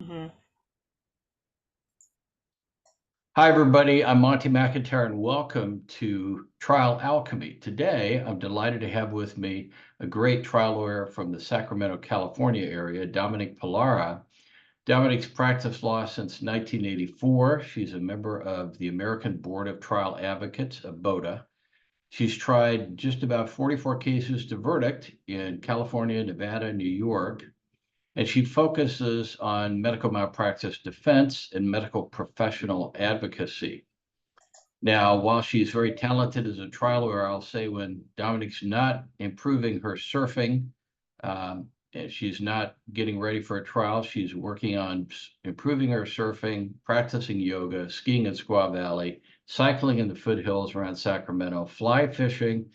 Mhm. Hi, everybody. I'm Monty McIntyre, and welcome to Trial Alchemy. Today, I'm delighted to have with me a great trial lawyer from the Sacramento, California area, Dominique Pollara. Dominique's practiced law since 1984. She's a member of the American Board of Trial Advocates, BOTA. She's tried just about 44 cases to verdict in California, Nevada, New York, and she focuses on medical malpractice defense and medical professional advocacy. Now, while she's very talented as a trial lawyer, I'll say when Dominique's not improving her surfing, and she's not getting ready for a trial, she's working on improving her surfing, practicing yoga, skiing in Squaw Valley, cycling in the foothills around Sacramento, fly fishing,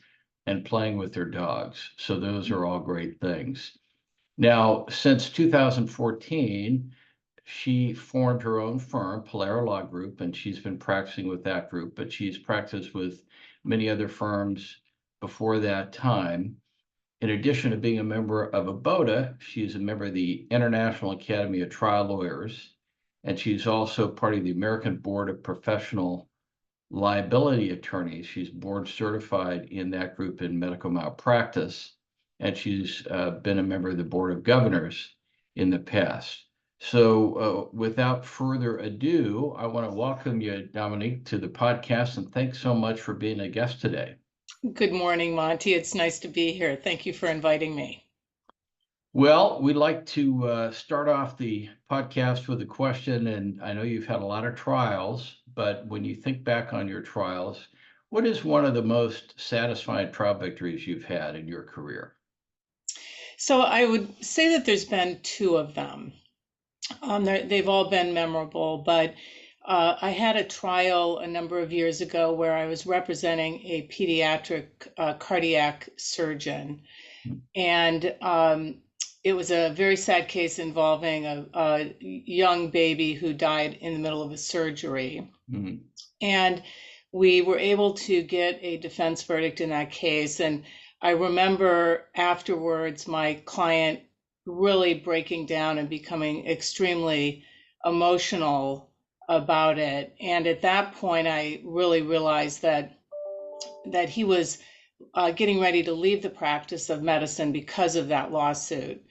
and playing with her dogs. So those are all great things. Now, since 2014, she formed her own firm, Pollara Law Group, and she's been practicing with that group, but she's practiced with many other firms before that time. In addition to being a member of ABOTA, she's a member of the International Academy of Trial Lawyers, and she's also part of the American Board of Professional Liability Attorneys. She's board certified in that group in medical malpractice, and she's been a member of the Board of Governors in the past. So without further ado, I want to welcome you, Dominique, to the podcast, and thanks so much for being a guest today. Good morning, Monty. It's nice to be here. Thank you for inviting me. Well, we'd like to start off the podcast with a question, and I know you've had a lot of trials, but when you think back on your trials, what is one of the most satisfying trial victories you've had in your career? So I would say that there's been two of them. They've all been memorable, but I had a trial a number of years ago where I was representing a pediatric cardiac surgeon. And it was a very sad case involving a young baby who died in the middle of a surgery. Mhm. And we were able to get a defense verdict in that case. And I remember afterwards my client really breaking down and becoming extremely emotional about it. And at that point, I really realized that he was getting ready to leave the practice of medicine because of that lawsuit.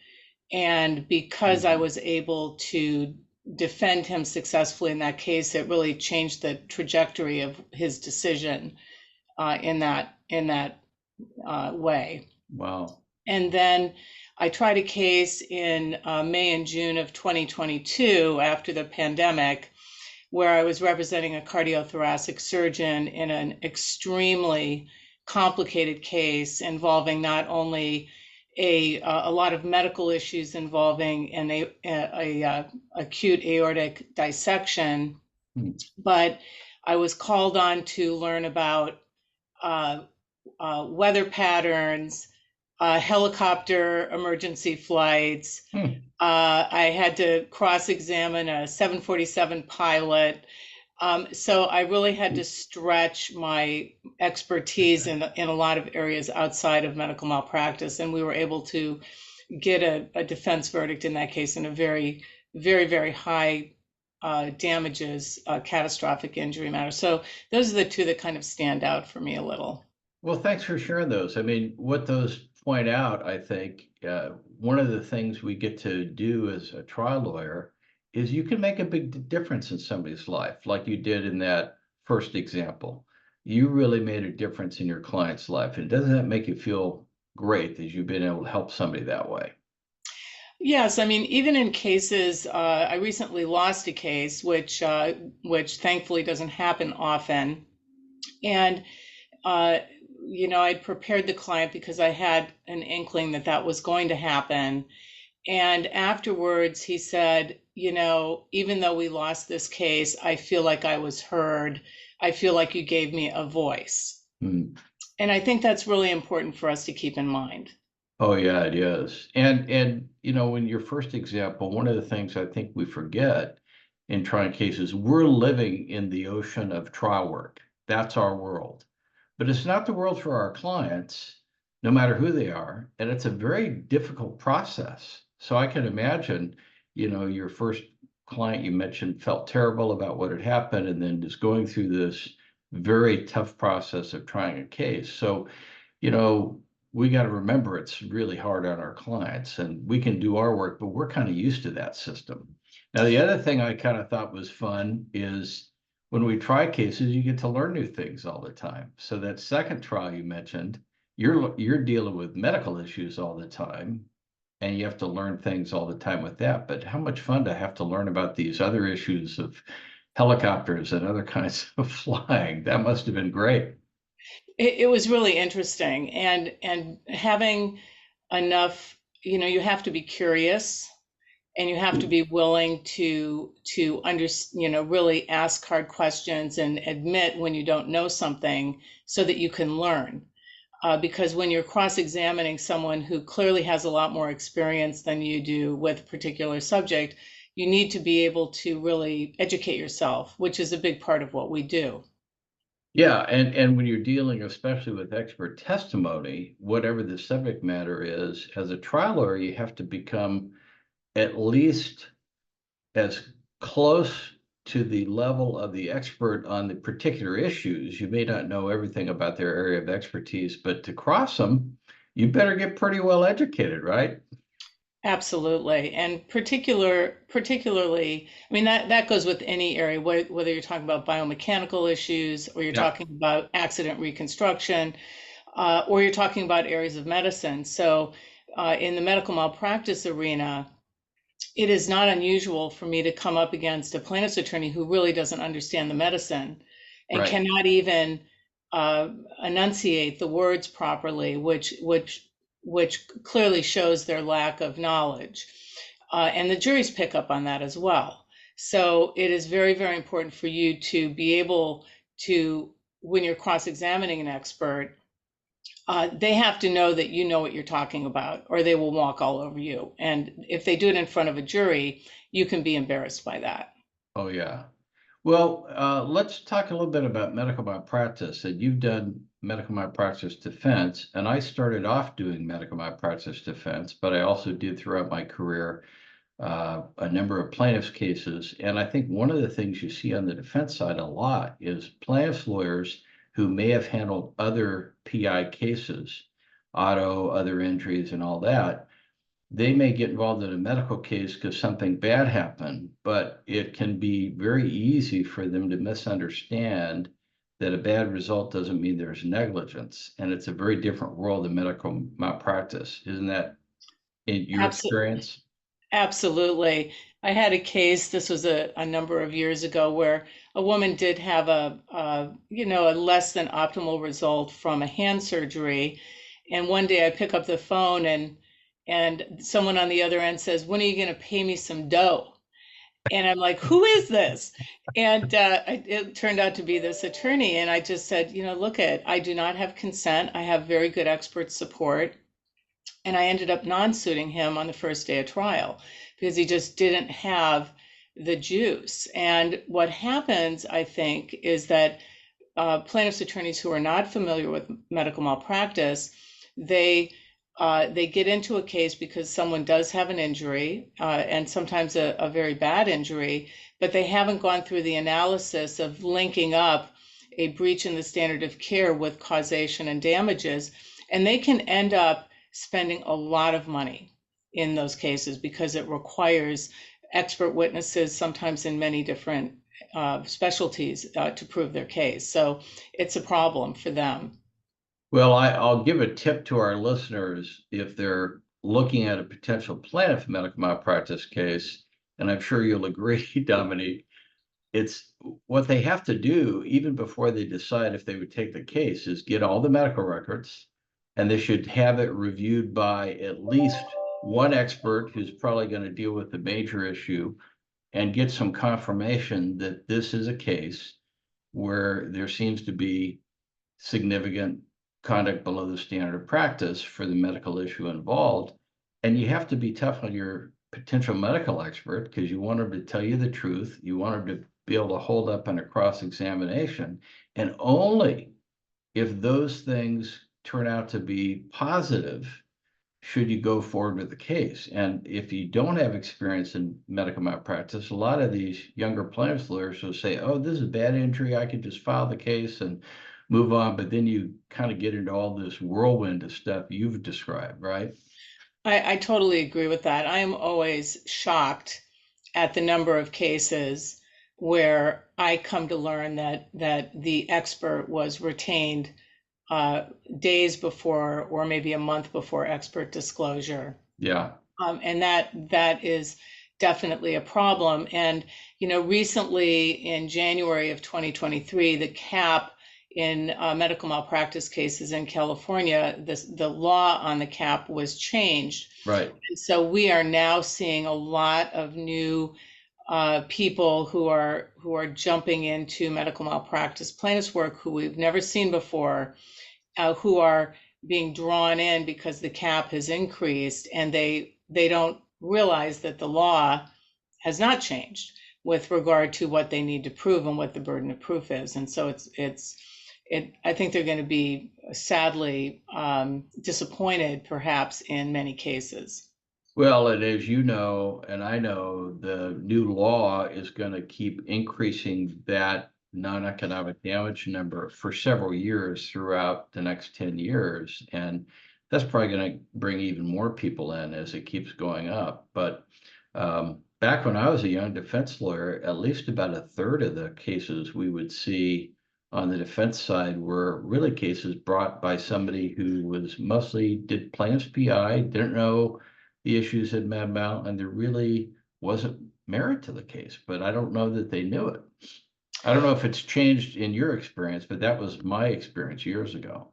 And because I was able to defend him successfully in that case, it really changed the trajectory of his decision in that way. Wow. And then I tried a case in May and June of 2022 after the pandemic, where I was representing a cardiothoracic surgeon in an extremely complicated case involving not only a lot of medical issues involving a acute aortic dissection, but I was called on to learn about weather patterns, helicopter emergency flights. I had to cross-examine a 747 pilot. So I really had to stretch my expertise in a lot of areas outside of medical malpractice. And we were able to get a defense verdict in that case in a very, very, very high damages, catastrophic injury matter. So those are the two that kind of stand out for me a little. Well, thanks for sharing those. I mean, what those point out, I think, one of the things we get to do as a trial lawyer is you can make a big difference in somebody's life, like you did in that first example. You really made a difference in your client's life. And doesn't that make you feel great that you've been able to help somebody that way? Yes, I mean, even in cases, I recently lost a case, which thankfully doesn't happen often. And uh, I'd prepared the client because I had an inkling that that was going to happen. And afterwards, he said, even though we lost this case, I feel like I was heard. I feel like you gave me a voice. Hmm. And I think that's really important for us to keep in mind. Oh yeah, it is. And in your first example, one of the things I think we forget in trying cases, we're living in the ocean of trial work. That's our world. But it's not the world for our clients, no matter who they are, and it's a very difficult process. So I can imagine, your first client you mentioned felt terrible about what had happened and then is going through this very tough process of trying a case. So, you know, we got to remember it's really hard on our clients, and we can do our work, but we're kind of used to that system. Now, the other thing I kind of thought was fun is when we try cases, you get to learn new things all the time. So that second trial you mentioned, you're dealing with medical issues all the time, and you have to learn things all the time with that. But how much fun to have to learn about these other issues of helicopters and other kinds of flying. That must have been great. It was really interesting, and having enough, you have to be curious, and you have to be willing to really ask hard questions and admit when you don't know something so that you can learn. Because when you're cross-examining someone who clearly has a lot more experience than you do with a particular subject, you need to be able to really educate yourself, which is a big part of what we do. Yeah, and when you're dealing especially with expert testimony, whatever the subject matter is, as a trial lawyer, you have to become at least as close to the level of the expert on the particular issues. You may not know everything about their area of expertise, but to cross them, you better get pretty well educated, right? Absolutely. And particularly, I mean, that goes with any area, whether you're talking about biomechanical issues or you're Yeah, talking about accident reconstruction, or you're talking about areas of medicine. So, in the medical malpractice arena, it is not unusual for me to come up against a plaintiff's attorney who really doesn't understand the medicine and right. cannot even uh, enunciate the words properly, which clearly shows their lack of knowledge. And the juries pick up on that as well. So it is very, very important for you to be able to, when you're cross-examining an expert, they have to know that you know what you're talking about, or they will walk all over you. And if they do it in front of a jury, you can be embarrassed by that. Oh, yeah. Well, let's talk a little bit about medical malpractice. And you've done medical malpractice defense, and I started off doing medical malpractice defense, but I also did throughout my career a number of plaintiffs' cases. And I think one of the things you see on the defense side a lot is plaintiffs' lawyers who may have handled other PI cases, auto, other injuries, and all that. They may get involved in a medical case because something bad happened, but it can be very easy for them to misunderstand that a bad result doesn't mean there's negligence. And it's a very different world than medical malpractice. Isn't that in your Absolutely. experience? Absolutely. I had a case, this was a number of years ago, where a woman did have a less than optimal result from a hand surgery. And one day I pick up the phone and someone on the other end says, "When are you going to pay me some dough?" And I'm like, "Who is this?" And it turned out to be this attorney. And I just said, look I do not have consent. I have very good expert support. And I ended up non-suiting him on the first day of trial because he just didn't have the juice. And what happens, I think, is that plaintiffs' attorneys who are not familiar with medical malpractice, they get into a case because someone does have an injury, and sometimes a very bad injury, but they haven't gone through the analysis of linking up a breach in the standard of care with causation and damages, and they can end up spending a lot of money in those cases because it requires expert witnesses, sometimes in many different specialties, to prove their case. So it's a problem for them. Well, I'll give a tip to our listeners if they're looking at a potential plaintiff medical malpractice case, and I'm sure you'll agree, Dominique, it's what they have to do even before they decide if they would take the case is get all the medical records, and they should have it reviewed by at least one expert who's probably going to deal with the major issue and get some confirmation that this is a case where there seems to be significant conduct below the standard of practice for the medical issue involved. And you have to be tough on your potential medical expert because you want them to tell you the truth. You want them to be able to hold up in a cross-examination. And only if those things turn out to be positive should you go forward with the case? And if you don't have experience in medical malpractice, a lot of these younger plaintiffs lawyers will say, oh, this is a bad injury, I could just file the case and move on. But then you kind of get into all this whirlwind of stuff you've described, right? I totally agree with that. I am always shocked at the number of cases where I come to learn that the expert was retained uh, days before or maybe a month before expert disclosure. Yeah. And that is definitely a problem. And, recently in January of 2023, the cap in medical malpractice cases in California, the law on the cap was changed. Right. And so we are now seeing a lot of new people who are jumping into medical malpractice plaintiffs work who we've never seen before, who are being drawn in because the cap has increased, and they don't realize that the law has not changed with regard to what they need to prove and what the burden of proof is. And so I think they're going to be sadly disappointed, perhaps, in many cases. Well, and as you know, and I know, the new law is going to keep increasing that non-economic damage number for several years throughout the next 10 years. And that's probably going to bring even more people in as it keeps going up. But back when I was a young defense lawyer, at least about a third of the cases we would see on the defense side were really cases brought by somebody who was mostly did plaintiff's PI, didn't know the issues at Mad Mount, and there really wasn't merit to the case, but I don't know that they knew it. I don't know if it's changed in your experience, but that was my experience years ago.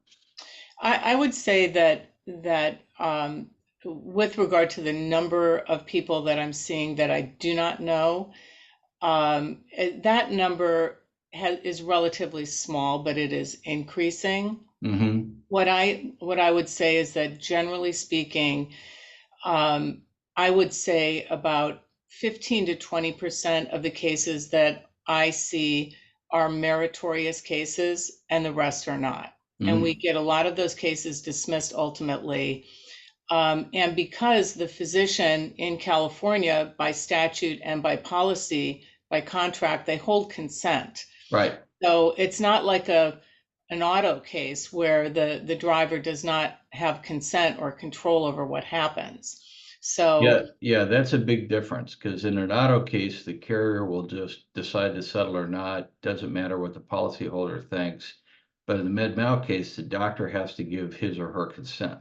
I would say that with regard to the number of people that I'm seeing that I do not know, that number is relatively small, but it is increasing. Mm-hmm. What I would say is that, generally speaking, I would say about 15 to 20% of the cases that I see are meritorious cases, and the rest are not. Mm-hmm. And we get a lot of those cases dismissed ultimately. And because the physician in California, by statute and by policy, by contract, they hold consent. Right. So it's not like an auto case where the driver does not have consent or control over what happens. So yeah, that's a big difference, because in an auto case, the carrier will just decide to settle or not. Doesn't matter what the policyholder thinks. But in the med mal case, the doctor has to give his or her consent.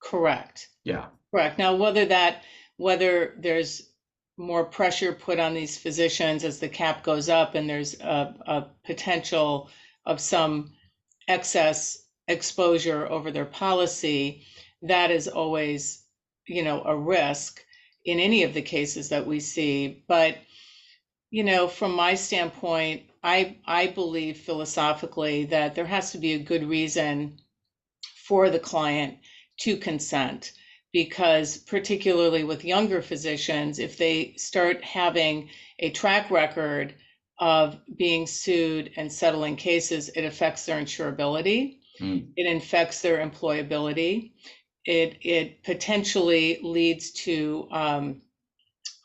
correct. Yeah. Correct. Now, whether there's more pressure put on these physicians as the cap goes up and there's a potential of some excess exposure over their policy, that is always, a risk in any of the cases that we see. But, from my standpoint, I believe philosophically that there has to be a good reason for the client to consent, because particularly with younger physicians, if they start having a track record of being sued and settling cases, it affects their insurability. It affects their employability. It potentially leads to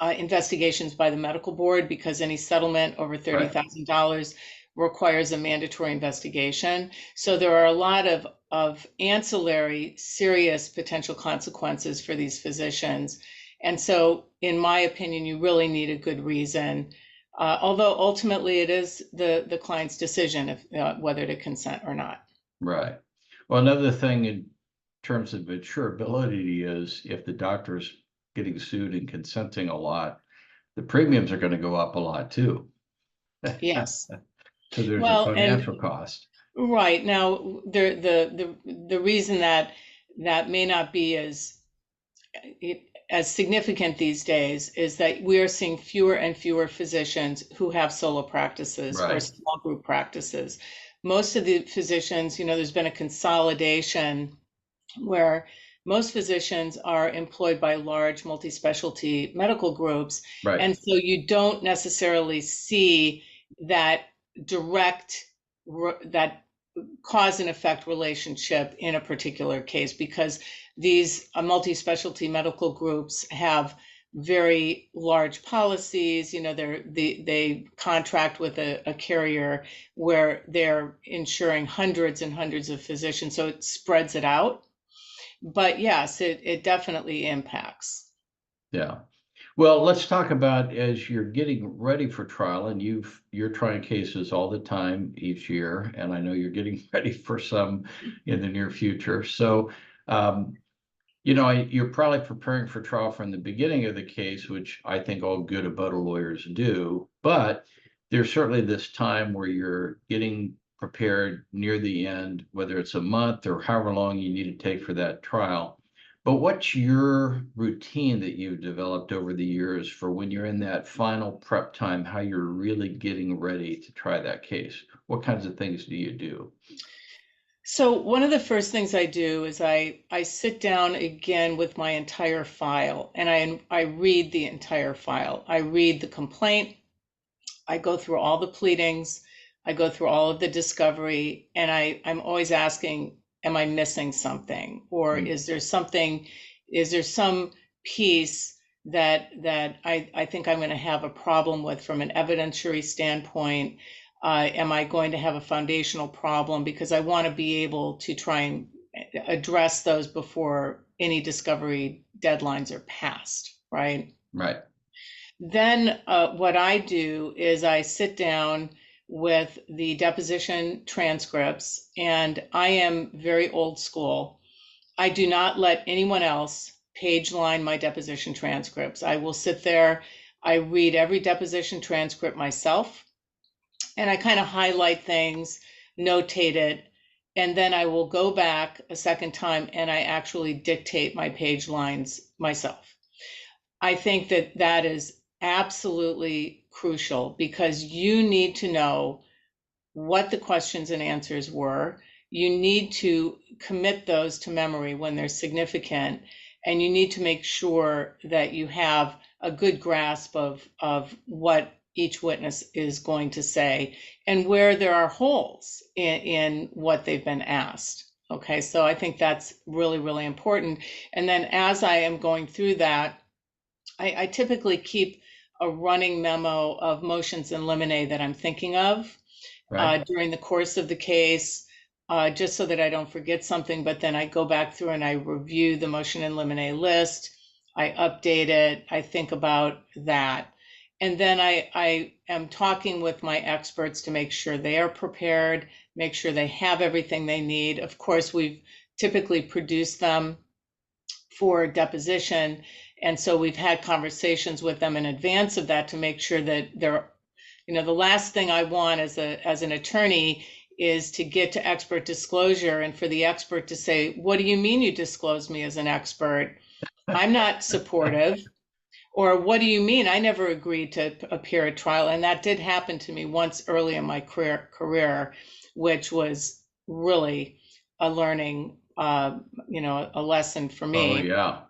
investigations by the medical board, because any settlement over $30,000 requires a mandatory investigation. So there are a lot of ancillary serious potential consequences for these physicians. And so, in my opinion, you really need a good reason, although ultimately it is the client's decision if whether to consent or not. Right. Well, another thing in terms of insurability is if the doctor's getting sued and consenting a lot, the premiums are going to go up a lot too. Yes. So there's Well, a and financial cost. right now, the reason that may not be as significant these days is that we are seeing fewer and fewer physicians who have solo practices or small group practices. Most of the physicians, there's been a consolidation where most physicians are employed by large multi-specialty medical groups. Right. And so you don't necessarily see that direct, that cause and effect relationship in a particular case, because these multi-specialty medical groups have very large policies. They contract with a carrier where they're insuring hundreds and hundreds of physicians, so it spreads it out. But yes, it definitely impacts. Yeah. Well, let's talk about as you're getting ready for trial, and you're trying cases all the time each year, and I know you're getting ready for some in the near future. So, um, you're probably preparing for trial from the beginning of the case, which I think all good ABOTA lawyers do. But there's certainly this time where you're getting prepared near the end, whether it's a month or however long you need to take for that trial. But what's your routine that you've developed over the years for when you're in that final prep time, how you're really getting ready to try that case? What kinds of things do you do? So one of the first things I do is I sit down again with my entire file, and I read the entire file. I read the complaint, I go through all the pleadings, I go through all of the discovery, and I'm always asking, am I missing something? Or Mm. is there some piece that I think I'm going to have a problem with from an evidentiary standpoint? Am I going to have a foundational problem? Because I want to be able to try and address those before any discovery deadlines are passed, right? Right. Then what I do is I sit down with the deposition transcripts, and I am very old school. I do not let anyone else page line my deposition transcripts. I will sit there, I read every deposition transcript myself, and I kind of highlight things, notate it, and then I will go back a second time and I actually dictate my page lines myself. I think that that is absolutely crucial because you need to know what the questions and answers were. You need to commit those to memory when they're significant, and you need to make sure that you have a good grasp of what each witness is going to say and where there are holes in what they've been asked. Okay, so I think that's really, really important. And then as I am going through that, I typically keep a running memo of motions in limine that I'm thinking of Right. during the course of the case, just so that I don't forget something. But then I go back through and I review the motion in limine list. I update it. I think about that. And then I am talking with my experts to make sure they are prepared, make sure they have everything they need. Of course, we've typically produced them for deposition. And so we've had conversations with them in advance of that to make sure that they're, the last thing I want as an attorney is to get to expert disclosure and for the expert to say, what do you mean you disclosed me as an expert? I'm not supportive. Or what do you mean? I never agreed to appear at trial. And that did happen to me once early in my career, which was really a learning, a lesson for Oh, me. yeah.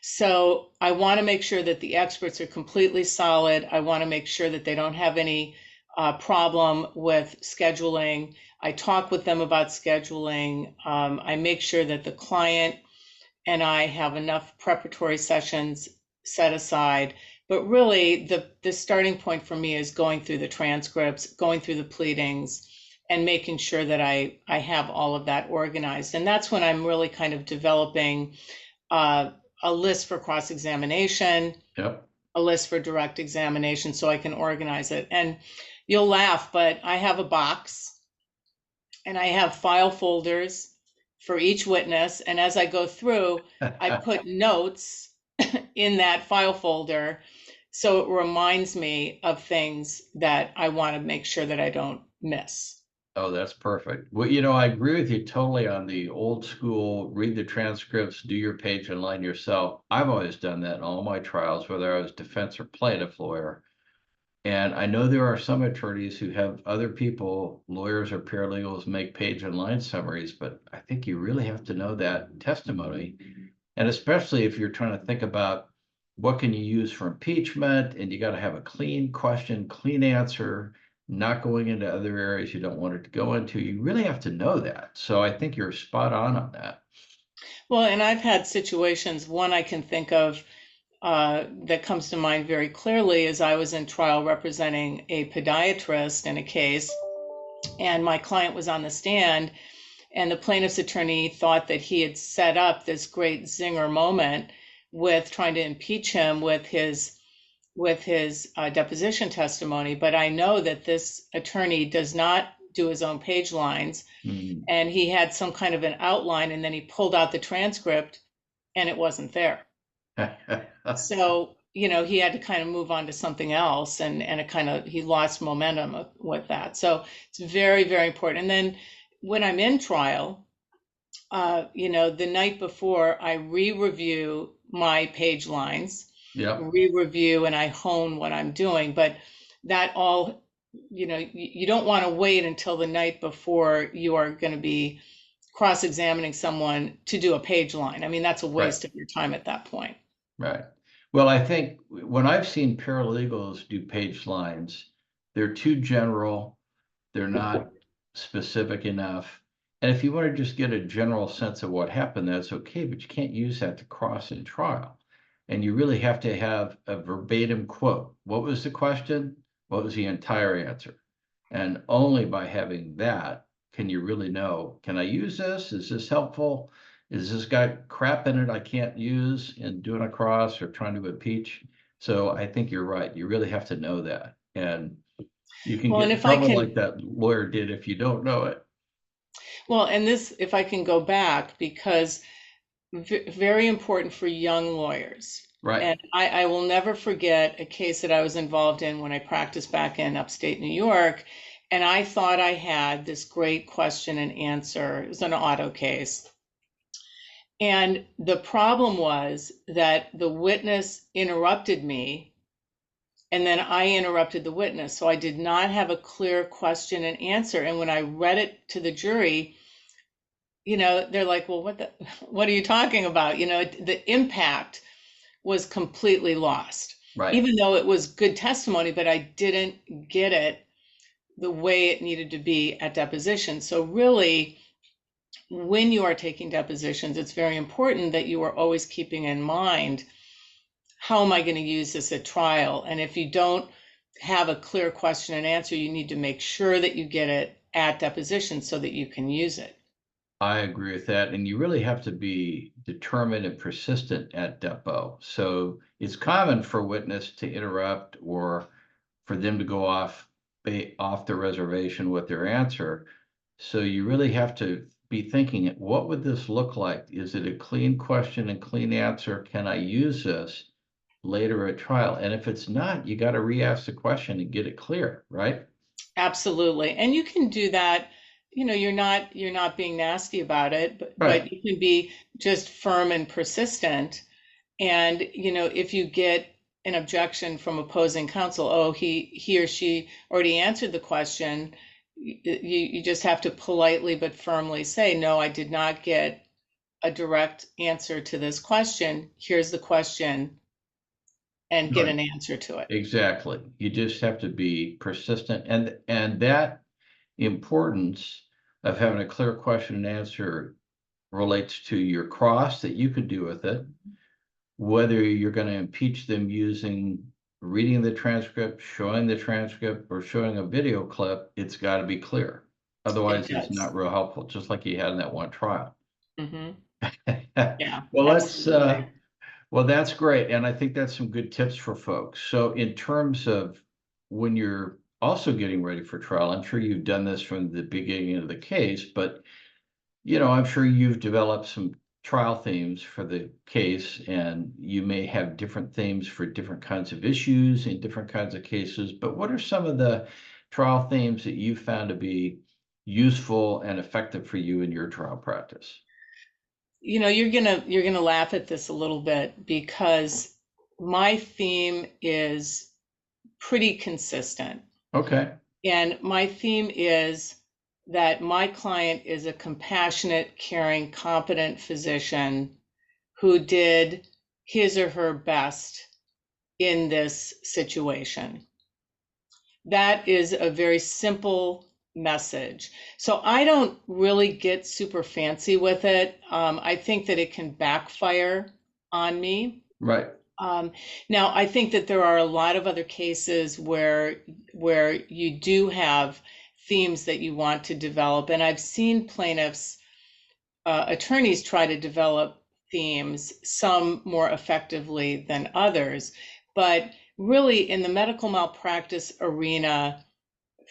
So I want to make sure that the experts are completely solid. I want to make sure that they don't have any problem with scheduling. I talk with them about scheduling. I make sure that the client and I have enough preparatory sessions set aside. But really, the starting point for me is going through the transcripts, going through the pleadings, and making sure that I have all of that organized. And that's when I'm really kind of developing a list for cross-examination, Yep. a list for direct examination, so I can organize it. And you'll laugh, but I have a box and I have file folders for each witness. And as I go through, I put notes in that file folder. So it reminds me of things that I want to make sure that I don't miss. Oh, that's perfect. Well, I agree with you totally on the old school, read the transcripts, do your page and line yourself. I've always done that in all my trials, whether I was defense or plaintiff lawyer. And I know there are some attorneys who have other people, lawyers or paralegals, make page and line summaries, but I think you really have to know that testimony. And especially if you're trying to think about what can you use for impeachment, and you got to have a clean question, clean answer, not going into other areas you don't want it to go into. You really have to know that. So I think you're spot on that. Well, and I've had situations, one I can think of that comes to mind very clearly is I was in trial representing a podiatrist in a case, and my client was on the stand, and the plaintiff's attorney thought that he had set up this great zinger moment with trying to impeach him with his deposition testimony. But I know that this attorney does not do his own page lines, Mm. and he had some kind of an outline, and then he pulled out the transcript, and it wasn't there. So, he had to kind of move on to something else, and it kind of, he lost momentum with that. So it's very, very important. And then when I'm in trial, the night before, I re-review my page lines, Yep, re-review, and I hone what I'm doing. But that all, you don't want to wait until the night before you are going to be cross-examining someone to do a page line. I mean, that's a right, waste of your time at that point. right. Well, I think when I've seen paralegals do page lines, they're too general. They're not specific enough. And if you want to just get a general sense of what happened, that's okay, but you can't use that to cross in trial. And you really have to have a verbatim quote. What was the question? What was the entire answer? And only by having that can you really know, can I use this? Is this helpful? Is this got crap in it I can't use in doing a cross or trying to impeach? So I think you're right. You really have to know that. And you can Well, get and in if I trouble can, like that lawyer did if you don't know it. well, and this, if I can go back, because very important for young lawyers. Right. And I will never forget a case that I was involved in when I practiced back in upstate New York. And I thought I had this great question and answer. It was an auto case. And the problem was that the witness interrupted me, and then I interrupted the witness. So I did not have a clear question and answer. And when I read it to the jury, they're like, well, what are you talking about? The impact was completely lost, Right. even though it was good testimony, but I didn't get it the way it needed to be at deposition. So really, when you are taking depositions, it's very important that you are always keeping in mind, how am I going to use this at trial? And if you don't have a clear question and answer, you need to make sure that you get it at deposition so that you can use it. I agree with that. And you really have to be determined and persistent at depo. So it's common for a witness to interrupt or for them to go off the reservation with their answer. So you really have to be thinking, what would this look like? Is it a clean question and clean answer? Can I use this later at trial? And if it's not, you got to re-ask the question and get it clear, right? Absolutely. And you can do that, you're not being nasty about it, but Right. you can be just firm and persistent. And, if you get an objection from opposing counsel, oh, he or she already answered the question, you just have to politely but firmly say, no, I did not get a direct answer to this question. Here's the question, and get Right. an answer to it. Exactly. You just have to be persistent and that importance of having a clear question and answer relates to your cross that you could do with it, whether you're going to impeach them using reading the transcript, showing the transcript, or showing a video clip, it's got to be clear. It Otherwise, it's does. not real helpful, just like you had in that one trial. Hmm. Yeah, Well, absolutely. well, that's great. And I think that's some good tips for folks. So in terms of when you're also getting ready for trial, I'm sure you've done this from the beginning of the case, but I'm sure you've developed some trial themes for the case, and you may have different themes for different kinds of issues in different kinds of cases. But what are some of the trial themes that you found to be useful and effective for you in your trial practice? You're gonna laugh at this a little bit because my theme is pretty consistent. Okay. And my theme is that my client is a compassionate, caring, competent physician who did his or her best in this situation. That is a very simple message. So I don't really get super fancy with it. I think that it can backfire on me. Right. Um, Now, I think that there are a lot of other cases where you do have themes that you want to develop, and I've seen plaintiffs, attorneys try to develop themes, some more effectively than others, but really in the medical malpractice arena,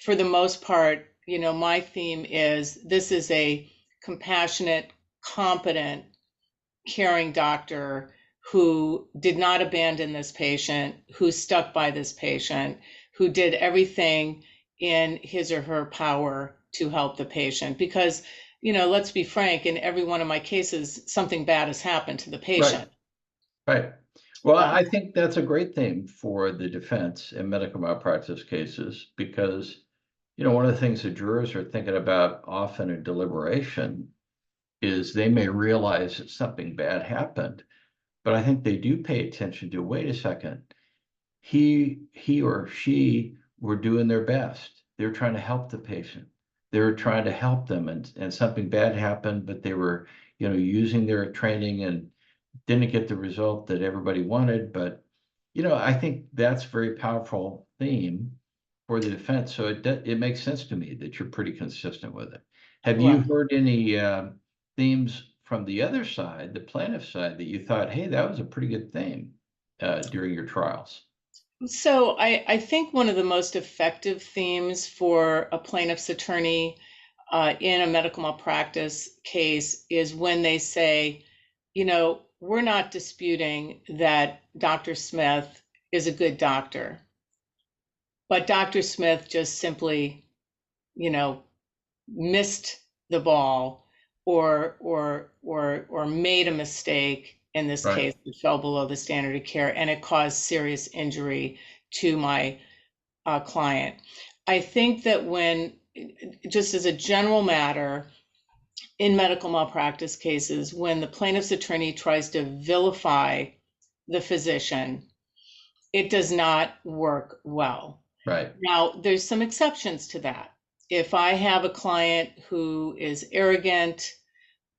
for the most part, my theme is this is a compassionate, competent, caring doctor who did not abandon this patient, who stuck by this patient, who did everything in his or her power to help the patient. Because, let's be frank, in every one of my cases, something bad has happened to the Right. patient. Right. Well, Um, I think that's a great thing for the defense in medical malpractice cases because, one of the things the jurors are thinking about often in deliberation is they may realize that something bad happened, but I think they do pay attention to, wait a second, he or she were doing their best. They're trying to help the patient. They're trying to help them and something bad happened, but they were, using their training and didn't get the result that everybody wanted. But, I think that's a very powerful theme for the defense. So it makes sense to me that you're pretty consistent with it. Have you well, heard any themes from the other side, the plaintiff side, that you thought, hey, that was a pretty good theme during your trials? so I think one of the most effective themes for a plaintiff's attorney in a medical malpractice case is when they say, we're not disputing that Dr. Smith is a good doctor, but Dr. Smith just simply, you know, missed the ball or made a mistake in this Right. case that fell below the standard of care and it caused serious injury to my client. I think that when, just as a general matter, in medical malpractice cases, when the plaintiff's attorney tries to vilify the physician, it does not work well. Right. Now, there's some exceptions to that. If I have a client who is arrogant,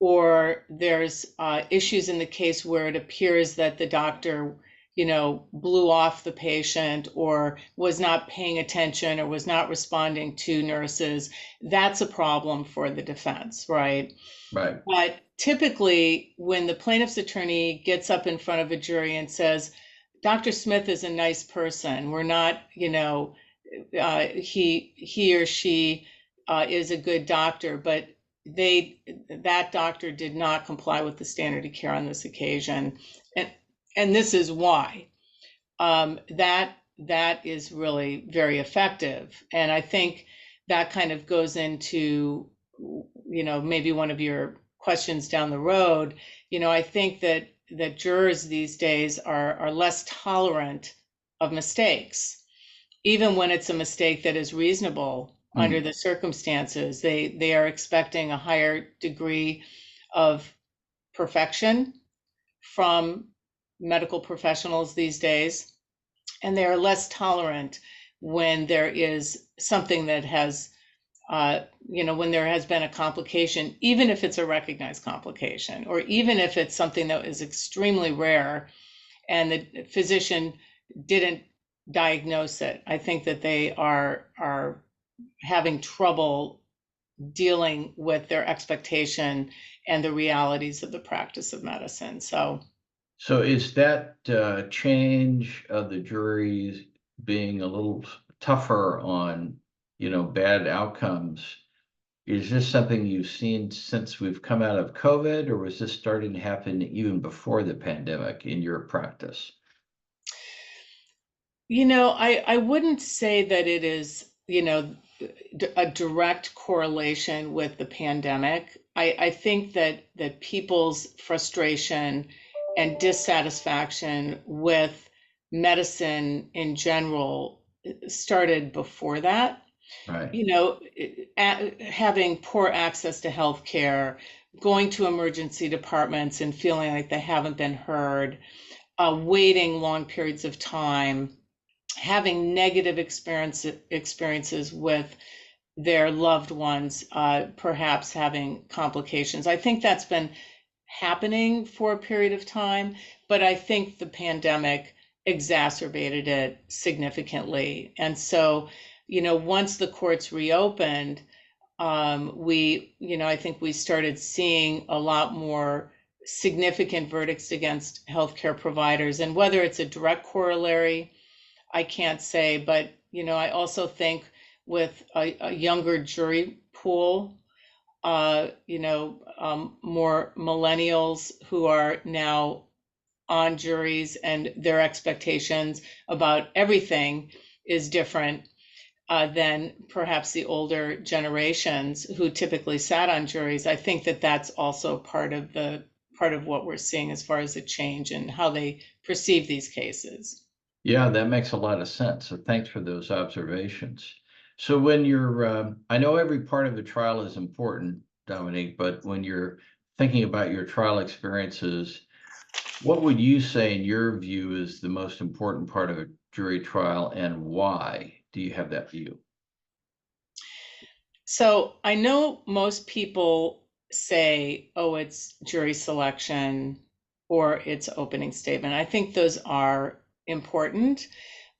or there's issues in the case where it appears that the doctor, blew off the patient or was not paying attention or was not responding to nurses, that's a problem for the defense, right? Right. But typically, when the plaintiff's attorney gets up in front of a jury and says, Dr. Smith is a nice person, we're not, he or she is a good doctor, but that doctor did not comply with the standard of care on this occasion, and this is why. That is really very effective, and I think that kind of goes into, maybe one of your questions down the road. I think that jurors these days are less tolerant of mistakes, even when it's a mistake that is reasonable under Mm. the circumstances. They are expecting a higher degree of perfection from medical professionals these days, and they are less tolerant when there is something that has, when there has been a complication, even if it's a recognized complication, or even if it's something that is extremely rare and the physician didn't diagnose it. I think that they are having trouble dealing with their expectation and the realities of the practice of medicine. So is that change of the juries being a little tougher on, bad outcomes? Is this something you've seen since we've come out of COVID, or was this starting to happen even before the pandemic in your practice? I wouldn't say that it is, a direct correlation with the pandemic. I think that people's frustration and dissatisfaction with medicine in general started before that. Right. Having poor access to health care, going to emergency departments and feeling like they haven't been heard, waiting long periods of time, having negative experiences with their loved ones perhaps having complications. I think that's been happening for a period of time, but I think the pandemic exacerbated it significantly. And so, once the courts reopened, I think we started seeing a lot more significant verdicts against healthcare providers. And whether it's a direct corollary, I can't say, but, I also think with a younger jury pool, more millennials who are now on juries and their expectations about everything is different than perhaps the older generations who typically sat on juries. I think that that's also part of what we're seeing as far as the change in how they perceive these cases. Yeah, that makes a lot of sense. So thanks for those observations. So when you're, I know every part of the trial is important, Dominique, but when you're thinking about your trial experiences, what would you say, in your view, is the most important part of a jury trial, and why do you have that view? So I know most people say, oh, it's jury selection or it's opening statement. I think those are important,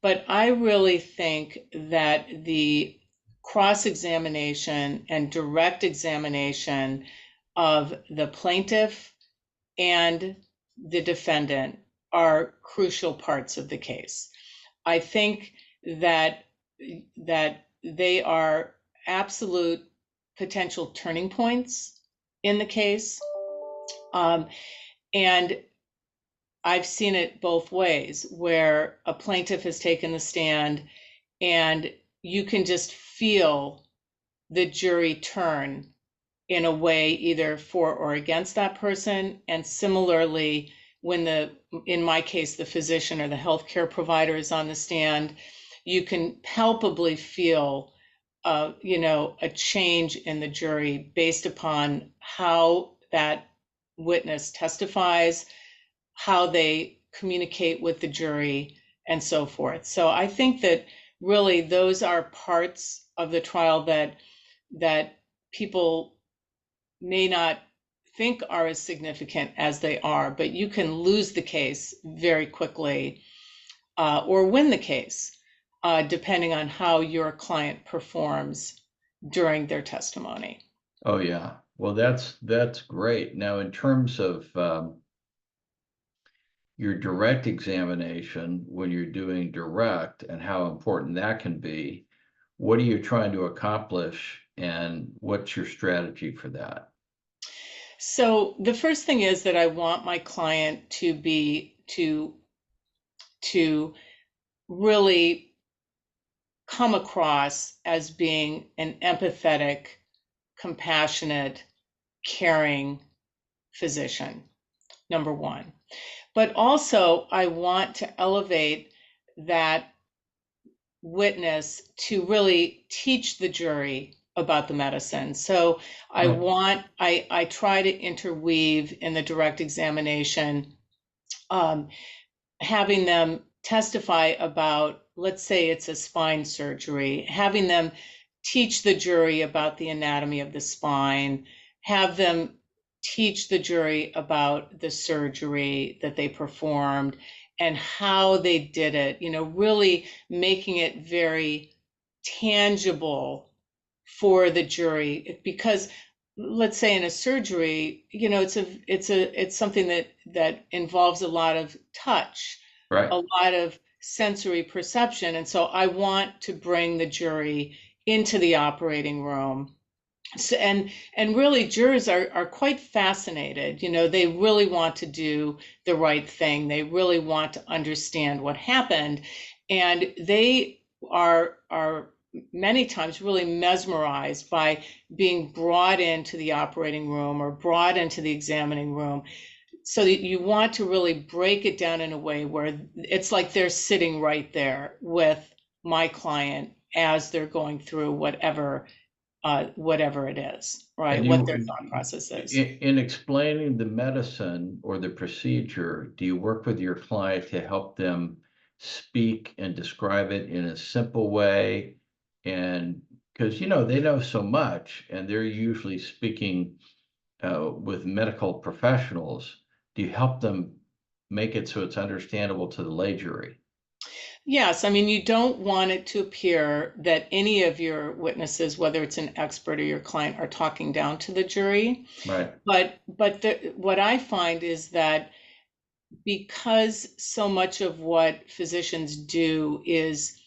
but I really think that the cross-examination and direct examination of the plaintiff and the defendant are crucial parts of the case. I think that they are absolute potential turning points in the case. And I've seen it both ways, where a plaintiff has taken the stand and you can just feel the jury turn in a way either for or against that person. And similarly, when in my case, the physician or the healthcare provider is on the stand, you can palpably feel a change in the jury based upon how that witness testifies, how they communicate with the jury, and so forth. So I think that really those are parts of the trial that people may not think are as significant as they are, but you can lose the case very quickly or win the case depending on how your client performs during their testimony. Oh, yeah. Well, that's great. Now, in terms of your direct examination, when you're doing direct and how important that can be, what are you trying to accomplish, and what's your strategy for that? So the first thing is that I want my client to really come across as being an empathetic, compassionate, caring physician, number one. But also, I want to elevate that witness to really teach the jury about the medicine. So I try to interweave in the direct examination, having them testify about, let's say it's a spine surgery, having them teach the jury about the anatomy of the spine, have them teach the jury about the surgery that they performed and how they did it, really making it very tangible for the jury. Because let's say in a surgery, it's something that involves a lot of touch, Right. a lot of sensory perception. And so I want to bring the jury into the operating room. So, and really jurors are quite fascinated. They really want to do the right thing. They really want to understand what happened. And they are many times really mesmerized by being brought into the operating room or brought into the examining room. So that you want to really break it down in a way where it's like they're sitting right there with my client as they're going through whatever it is, right? And What their thought process is. in explaining the medicine or the procedure, do you work with your client to help them speak and describe it in a simple way and because they know so much, and they're usually speaking with medical professionals. Do you help them make it so it's understandable to the lay jury? Yes, I mean, you don't want it to appear that any of your witnesses, whether it's an expert or your client, are talking down to the jury. Right, What I find is that because so much of what physicians do is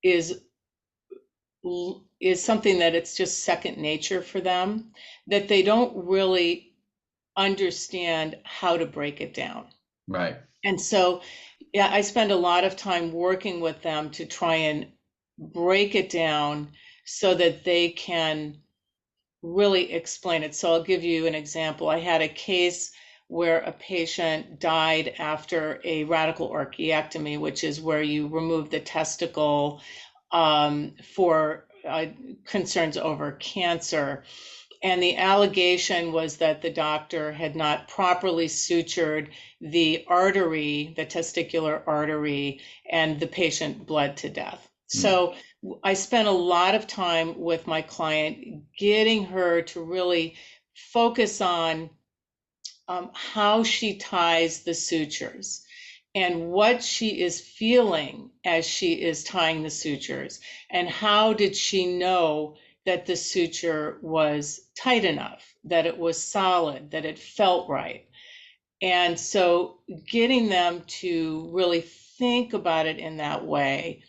is something that it's just second nature for them, that they don't really understand how to break it down. right, And so, yeah, I spend a lot of time working with them to try and break it down so that they can really explain it. So I'll give you an example. I had a case where a patient died after a radical orchiectomy, which is where you remove the testicle for concerns over cancer. And the allegation was that the doctor had not properly sutured the artery, the testicular artery, and the patient bled to death. mm, So I spent a lot of time with my client getting her to really focus on how she ties the sutures and what she is feeling as she is tying the sutures, and how did she know that the suture was tight enough, that it was solid, that it felt right. And so getting them to really think about it in that way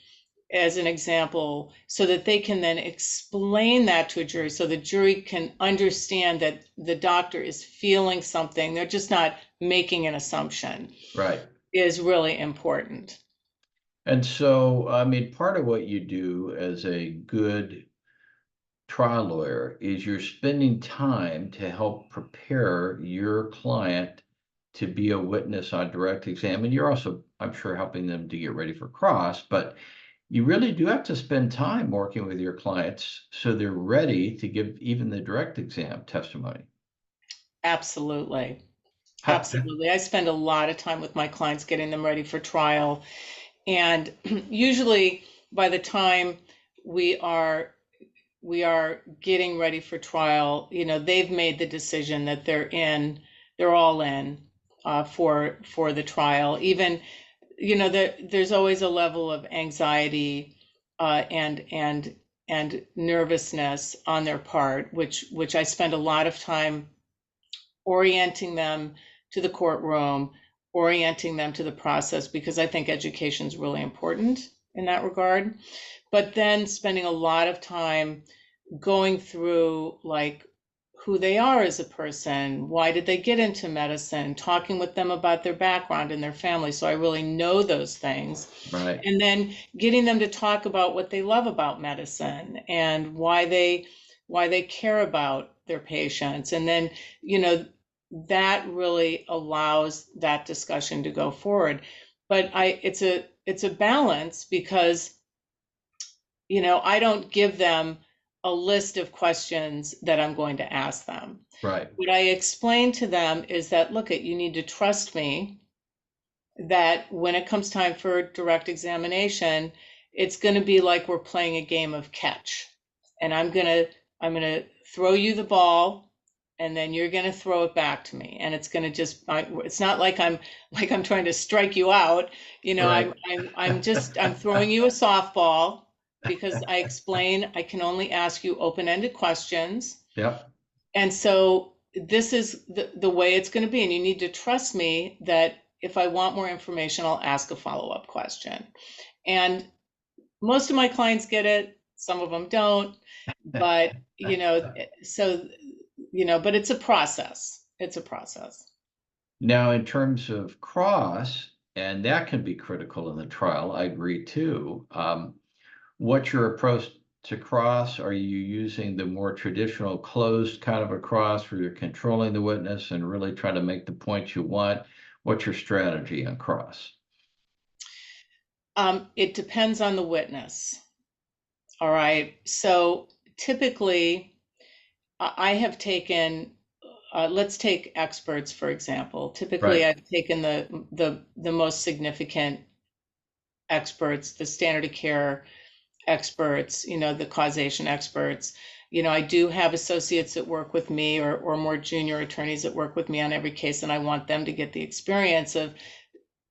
as an example, so that they can then explain that to a jury, so the jury can understand that the doctor is feeling something, they're just not making an assumption, right. is really important. And so, I mean, part of what you do as a good trial lawyer is you're spending time to help prepare your client to be a witness on direct exam. And you're also, I'm sure, helping them to get ready for cross, but you really do have to spend time working with your clients so they're ready to give even the direct exam testimony. Absolutely. Ha- Absolutely. I spend a lot of time with my clients getting them ready for trial. And usually by the time we are we are getting ready for trial, they've made the decision that they're all in for the trial. Even, there's always a level of anxiety and nervousness on their part, which I spend a lot of time orienting them to the courtroom, orienting them to the process, because I think education is really important in that regard. But then spending a lot of time going through like who they are as a person, why did they get into medicine, talking with them about their background and their family, so I really know those things. Right. And then getting them to talk about what they love about medicine and why they care about their patients. And then, that really allows that discussion to go forward. But it's a balance, because I don't give them a list of questions that I'm going to ask them. Right. What I explain to them is that, look, you need to trust me that when it comes time for direct examination, it's going to be like we're playing a game of catch. And I'm going to throw you the ball, and then you're going to throw it back to me, and it's going to it's not like I'm trying to strike you out. Right. I'm throwing you a softball, because I explain I can only ask you open-ended questions. Yep. And so this is the way it's going to be. And you need to trust me that if I want more information, I'll ask a follow-up question. And most of my clients get it, some of them don't. But, so, but it's a process. It's a process. Now, in terms of cross, and that can be critical in the trial, I agree too. What's your approach to cross? Are you using the more traditional closed kind of a cross where you're controlling the witness and really trying to make the points you want? What's your strategy on cross? It depends on the witness. All right. So typically, I have taken, let's take experts, for example. Typically, Right. I've taken the most significant experts, the standard of care experts, the causation experts. I do have associates that work with me, or more junior attorneys that work with me on every case, and I want them to get the experience of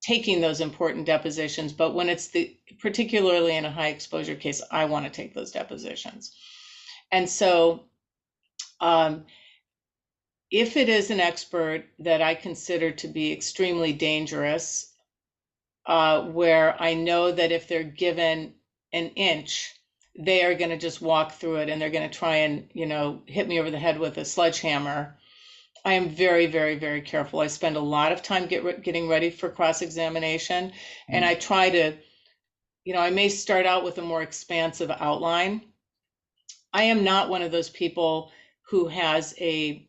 taking those important depositions. But when it's particularly in a high exposure case, I want to take those depositions. And so if it is an expert that I consider to be extremely dangerous, where I know that if they're given an inch, they are going to just walk through it, and they're going to try and, hit me over the head with a sledgehammer, I am very, very, very careful. I spend a lot of time getting ready for cross-examination, and I try to, I may start out with a more expansive outline. I am not one of those people who has a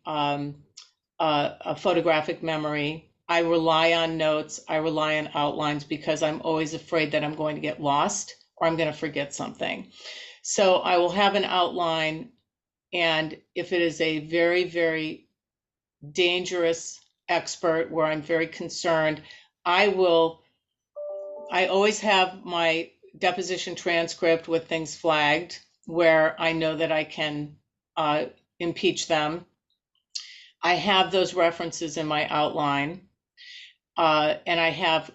photographic memory. I rely on notes. I rely on outlines because I'm always afraid that I'm going to get lost or I'm going to forget something. So I will have an outline, and if it is a very, very dangerous expert where I'm very concerned, I always have my deposition transcript with things flagged where I know that I can impeach them. I have those references in my outline, and I have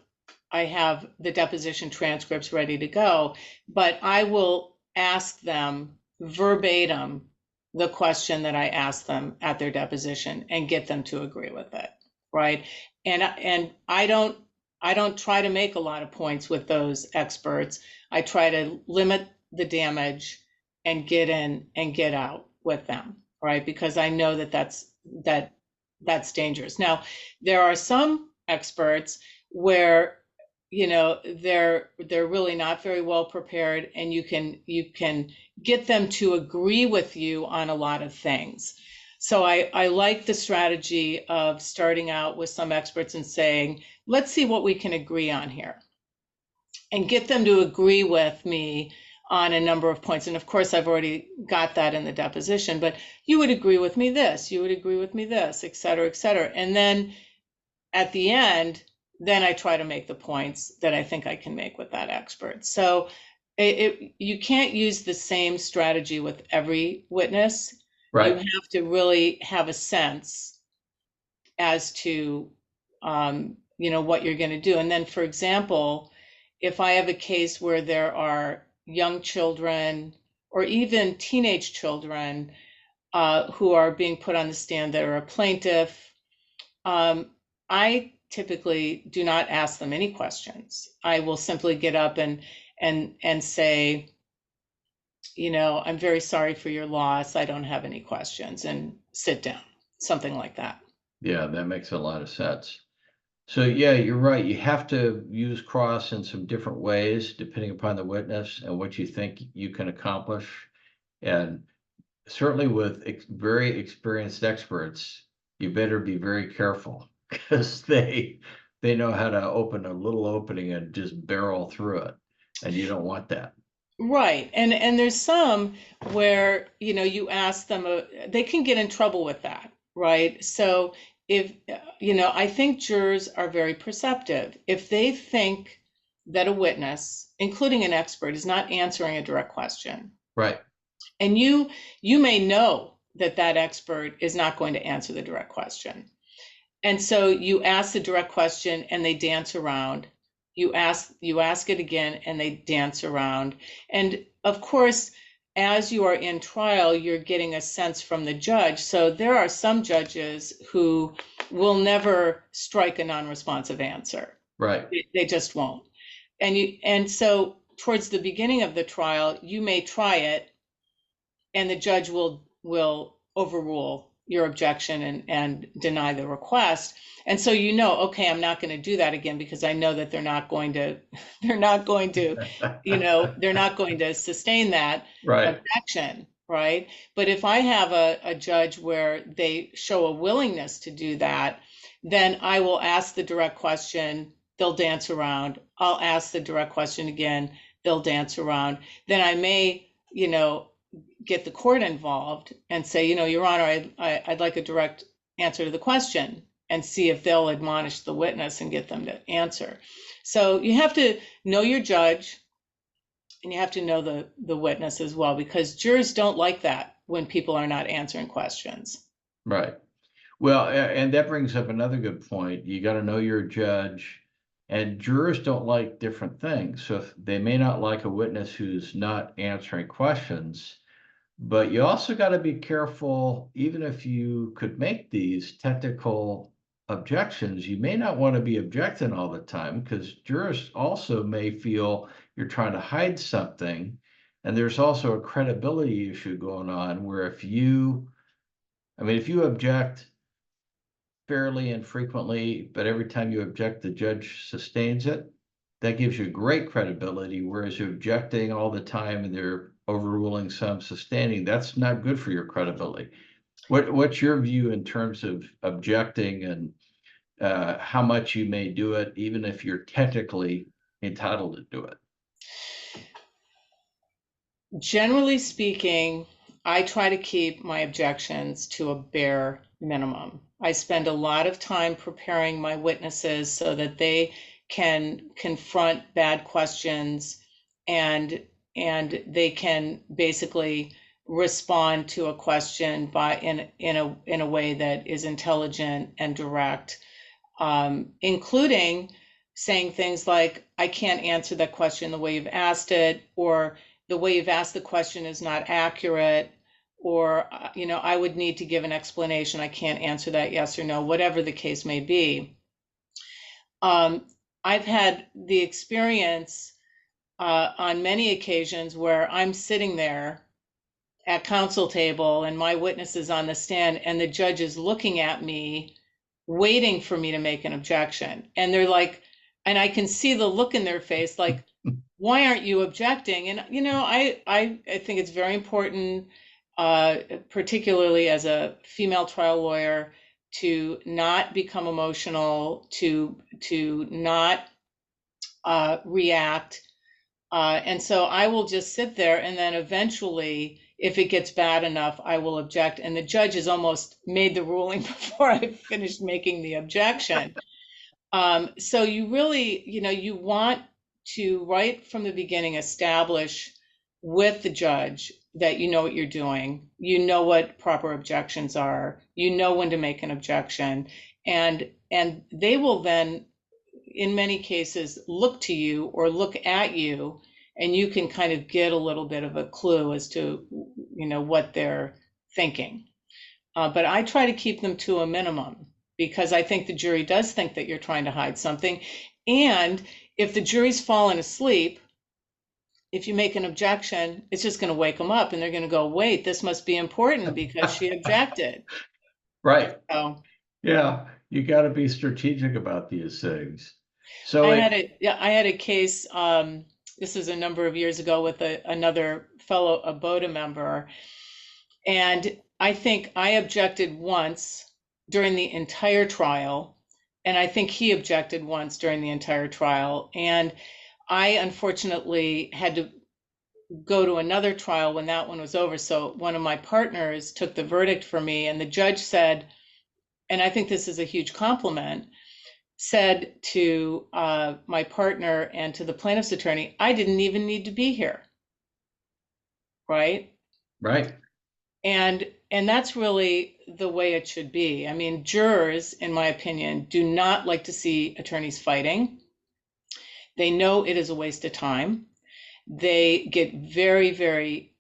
the deposition transcripts ready to go, but I will ask them verbatim the question that I asked them at their deposition and get them to agree with it, right? And I don't try to make a lot of points with those experts. I try to limit the damage and get in and get out with them, right? Because I know that that's dangerous. Now, there are some experts where they're really not very well prepared, and you can get them to agree with you on a lot of things. So I like the strategy of starting out with some experts and saying, let's see what we can agree on here, and get them to agree with me on a number of points. And of course, I've already got that in the deposition, but you would agree with me this, you would agree with me this, et cetera, et cetera. And then at the end, then I try to make the points that I think I can make with that expert. So you can't use the same strategy with every witness. Right. You have to really have a sense as to what you're going to do. And then, for example, if I have a case where there are young children or even teenage children who are being put on the stand that are a plaintiff, I typically do not ask them any questions. I will simply get up and say, I'm very sorry for your loss. I don't have any questions, and sit down, something like that. Yeah, that makes a lot of sense. So yeah, you're right. You have to use cross in some different ways, depending upon the witness and what you think you can accomplish. And certainly with very experienced experts, you better be very careful because they know how to open a little opening and just barrel through it. And you don't want that. Right. And there's some where, you ask them, they can get in trouble with that, right? So if, I think jurors are very perceptive. If they think that a witness, including an expert, is not answering a direct question. Right. And you may know that that expert is not going to answer the direct question. And so you ask the direct question and they dance around. You ask it again and they dance around. And of course, as you are in trial, you're getting a sense from the judge. So there are some judges who will never strike a non-responsive answer. Right. They just won't. And so towards the beginning of the trial, you may try it and the judge will overrule your objection and deny the request. And so okay, I'm not going to do that again because I know that they're not going to sustain that Right. objection, right? But if I have a judge where they show a willingness to do that, then I will ask the direct question, they'll dance around. I'll ask the direct question again, they'll dance around. Then I may, get the court involved and say, Your Honor, I'd like a direct answer to the question, and see if they'll admonish the witness and get them to answer. So you have to know your judge, and you have to know the witness as well, because jurors don't like that when people are not answering questions. Right. Well, and that brings up another good point. You got to know your judge, and jurors don't like different things. So if they may not like a witness who's not answering questions, but you also got to be careful, even if you could make these technical objections, you may not want to be objecting all the time because jurors also may feel you're trying to hide something. And there's also a credibility issue going on where if you object fairly and frequently, but every time you object, the judge sustains it, that gives you great credibility. Whereas you're objecting all the time and they're overruling some, sustaining, that's not good for your credibility. What's your view in terms of objecting and how much you may do it, even if you're technically entitled to do it? Generally speaking, I try to keep my objections to a bare minimum. I spend a lot of time preparing my witnesses so that they can confront bad questions, and they can basically respond to a question in a way that is intelligent and direct, including saying things like, I can't answer that question the way you've asked it, or the way you've asked the question is not accurate, or, I would need to give an explanation. I can't answer that yes or no, whatever the case may be. I've had the experience on many occasions where I'm sitting there at counsel table and my witness is on the stand and the judge is looking at me, waiting for me to make an objection. And they're like, and I can see the look in their face, like, why aren't you objecting? And, I think it's very important, particularly as a female trial lawyer, to not become emotional, to not react. And so I will just sit there, and then eventually, if it gets bad enough, I will object. And the judge has almost made the ruling before I finished making the objection. So you really, you want to, right from the beginning, establish with the judge that you know what you're doing, you know what proper objections are, you know when to make an objection, and they will then, in many cases, look to you or look at you, and you can kind of get a little bit of a clue as to, what they're thinking. But I try to keep them to a minimum, because I think the jury does think that you're trying to hide something. And if the jury's fallen asleep, if you make an objection, it's just going to wake them up and they're going to go, wait, this must be important because she objected. Right. So Yeah, you got to be strategic about these things. So I had a case, this is a number of years ago, with another fellow, a BOTA member. And I think I objected once during the entire trial, and I think he objected once during the entire trial. And I unfortunately had to go to another trial when that one was over. So one of my partners took the verdict for me, and the judge said, and I think this is a huge compliment, said to my partner and to the plaintiff's attorney, I didn't even need to be here. Right? right. And that's really the way it should be. I mean, jurors, in my opinion, do not like to see attorneys fighting. They know it is a waste of time. They get very, very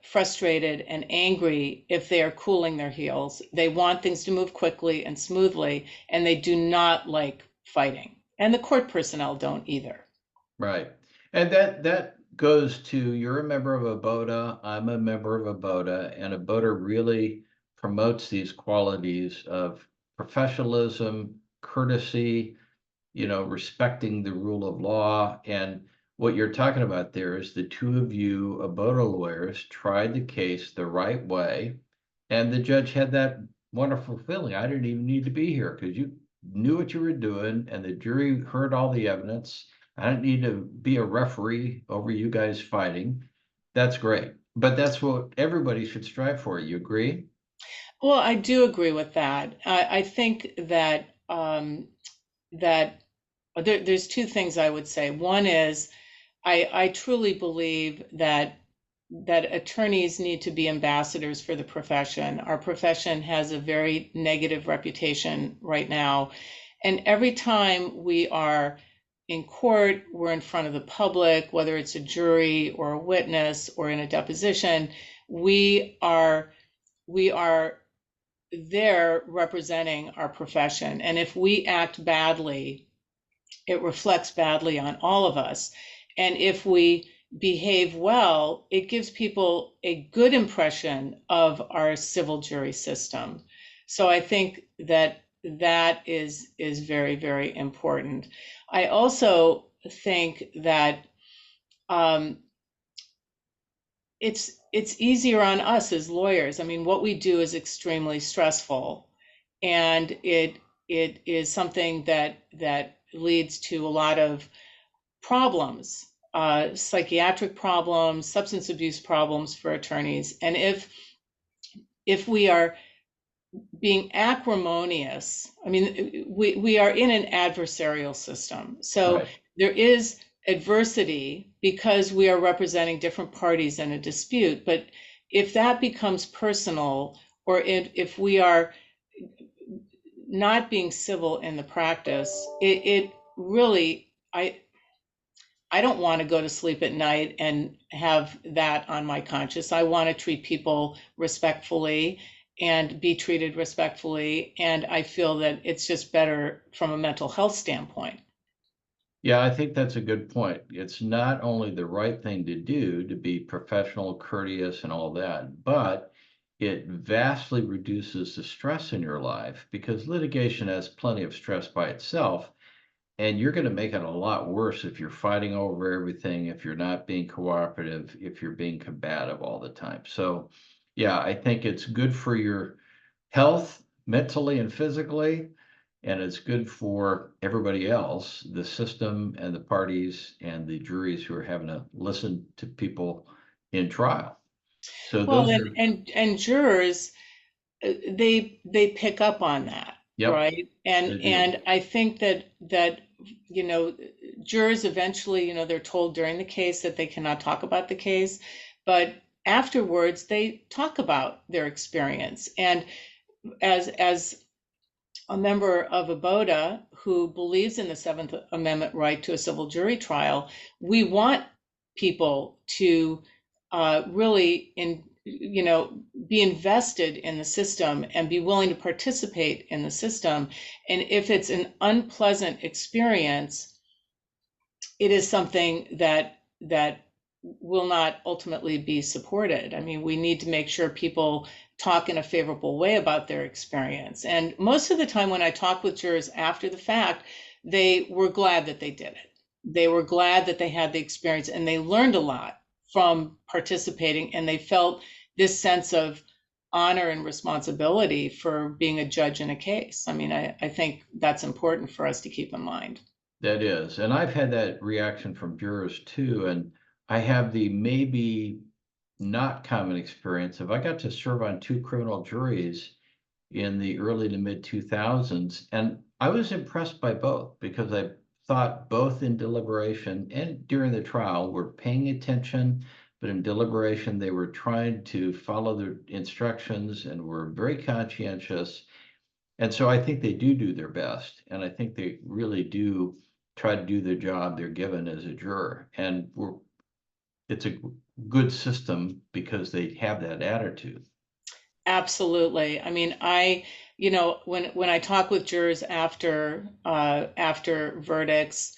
frustrated and angry if they are cooling their heels. They want things to move quickly and smoothly, and they do not like fighting. And the court personnel don't either. Right. And that goes to, you're a member of a BOTA, I'm a member of a BOTA, and a BOTA really promotes these qualities of professionalism, courtesy, respecting the rule of law. And what you're talking about there is the two of you, BOTA lawyers, tried the case the right way, and the judge had that wonderful feeling. I didn't even need to be here because you knew what you were doing, and the jury heard all the evidence. I don't need to be a referee over you guys fighting. That's great. But that's what everybody should strive for. You agree? Well, I do agree with that. I think that that there's two things I would say. One is I truly believe that attorneys need to be ambassadors for the profession. Our profession has a very negative reputation right now. And every time we are in court, we're in front of the public, whether it's a jury or a witness or in a deposition, we are there representing our profession. And if we act badly, it reflects badly on all of us. And if we behave well, it gives people a good impression of our civil jury system. So I think that is very, very important. I also think that um, it's easier on us as lawyers. I mean, what we do is extremely stressful, and it is something that leads to a lot of problems, psychiatric problems, substance abuse problems for attorneys. And if we are being acrimonious, I mean, we are in an adversarial system. So Right. there is adversity because we are representing different parties in a dispute. But if that becomes personal, or if we are not being civil in the practice, it really, I don't want to go to sleep at night and have that on my conscience. I want to treat people respectfully and be treated respectfully. And I feel that it's just better from a mental health standpoint. Yeah, I think that's a good point. It's not only the right thing to do to be professional, courteous, and all that, but it vastly reduces the stress in your life because litigation has plenty of stress by itself. And you're going to make it a lot worse if you're fighting over everything, if you're not being cooperative, if you're being combative all the time. So, yeah, I think it's good for your health, mentally and physically, and it's good for everybody else, the system and the parties and the juries who are having to listen to people in trial. So Well, those and are, and jurors, they pick up on that, yep, right? And they do. and I think that you know jurors eventually, they're told during the case that they cannot talk about the case, but afterwards they talk about their experience. And as a member of ABOTA who believes in the Seventh Amendment right to a civil jury trial, we want people to really be invested in the system and be willing to participate in the system. And if it's an unpleasant experience, it is something that will not ultimately be supported. I mean, we need to make sure people talk in a favorable way about their experience. And most of the time when I talk with jurors after the fact, they were glad that they did it. They were glad that they had the experience and they learned a lot from participating, and they felt this sense of honor and responsibility for being a judge in a case. I mean, I think that's important for us to keep in mind. That is, and I've had that reaction from jurors too, and I have the maybe not common experience of I got to serve on two criminal juries in the early to mid 2000s, and I was impressed by both because I thought both in deliberation and during the trial were paying attention, but in deliberation they were trying to follow the instructions and were very conscientious. And so I think they do their best, and I think they really do try to do the job they're given as a juror. And it's a good system because they have that attitude. Absolutely. I mean, when I talk with jurors after verdicts,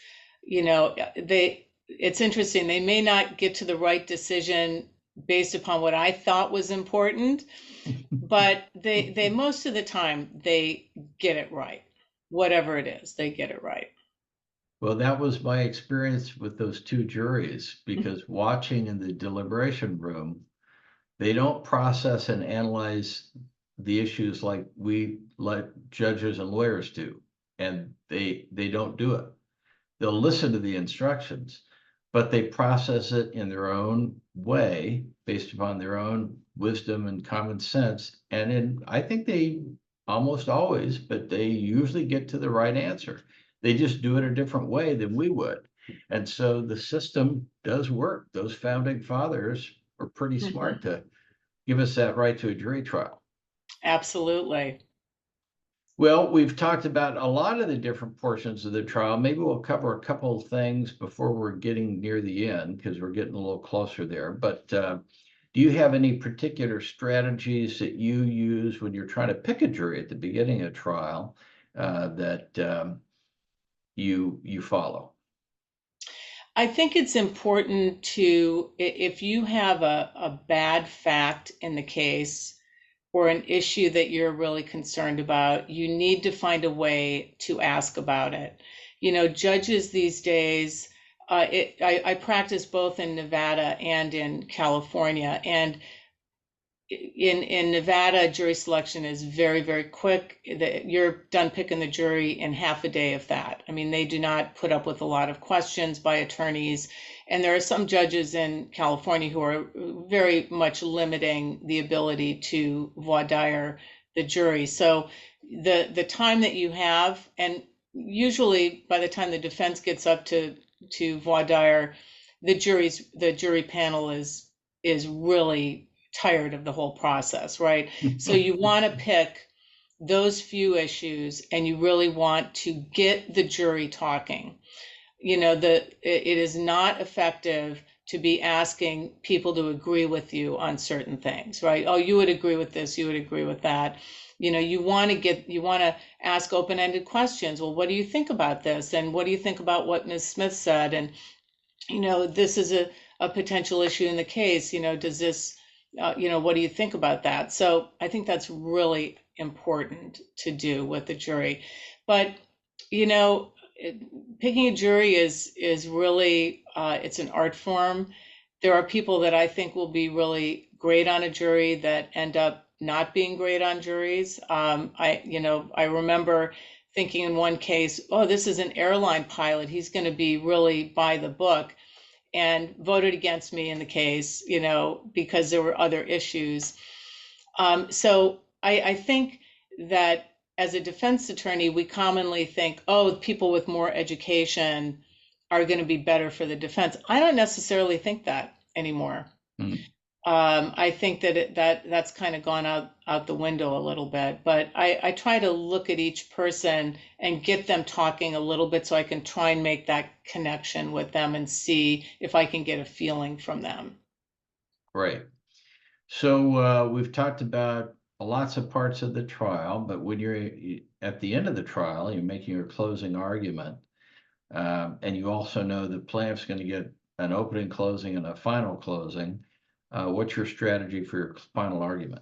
it's interesting. They may not get to the right decision based upon what I thought was important, but they most of the time they get it right. Whatever it is, they get it right. Well, that was my experience with those two juries because watching in the deliberation room, they don't process and analyze the issues like we let judges and lawyers do, and they don't do it. They'll listen to the instructions, but they process it in their own way based upon their own wisdom and common sense. I think they almost always, but they usually get to the right answer. They just do it a different way than we would. And so the system does work. Those founding fathers are pretty Mhm. smart to give us that right to a jury trial. Absolutely. Well, we've talked about a lot of the different portions of the trial. Maybe we'll cover a couple of things before we're getting near the end because we're getting a little closer there. But do you have any particular strategies that you use when you're trying to pick a jury at the beginning of trial that you follow? I think it's important to, if you have a bad fact in the case or an issue that you're really concerned about, you need to find a way to ask about it. You know, judges these days, I practice both in Nevada and in California, and in Nevada, jury selection is very, very quick. You're done picking the jury in half a day of that. I mean, they do not put up with a lot of questions by attorneys. And there are some judges in California who are very much limiting the ability to voir dire the jury. So the time that you have, and usually by the time the defense gets up to voir dire, the jury panel is really tired of the whole process, right? So you want to pick those few issues and you really want to get the jury talking. You know, it is not effective to be asking people to agree with you on certain things, right? Oh, you would agree with this, you would agree with that. You know, you want to ask open-ended questions. Well, what do you think about this? And what do you think about what Ms. Smith said? And you know, this is a potential issue in the case, you know, does this, you know, what do you think about that? So I think that's really important to do with the jury. But, you know, picking a jury is really, it's an art form. There are people that I think will be really great on a jury that end up not being great on juries. I remember thinking in one case, oh, this is an airline pilot. He's going to be really by the book, and voted against me in the case, you know, because there were other issues. So I think that as a defense attorney, we commonly think, oh, people with more education are going to be better for the defense. I don't necessarily think that anymore. Hmm. I think that's kind of gone out the window a little bit, but I try to look at each person and get them talking a little bit so I can try and make that connection with them and see if I can get a feeling from them. Great. So we've talked about lots of parts of the trial, but when you're at the end of the trial, you're making your closing argument, and you also know the plaintiff's going to get an opening closing and a final closing. What's your strategy for your final argument?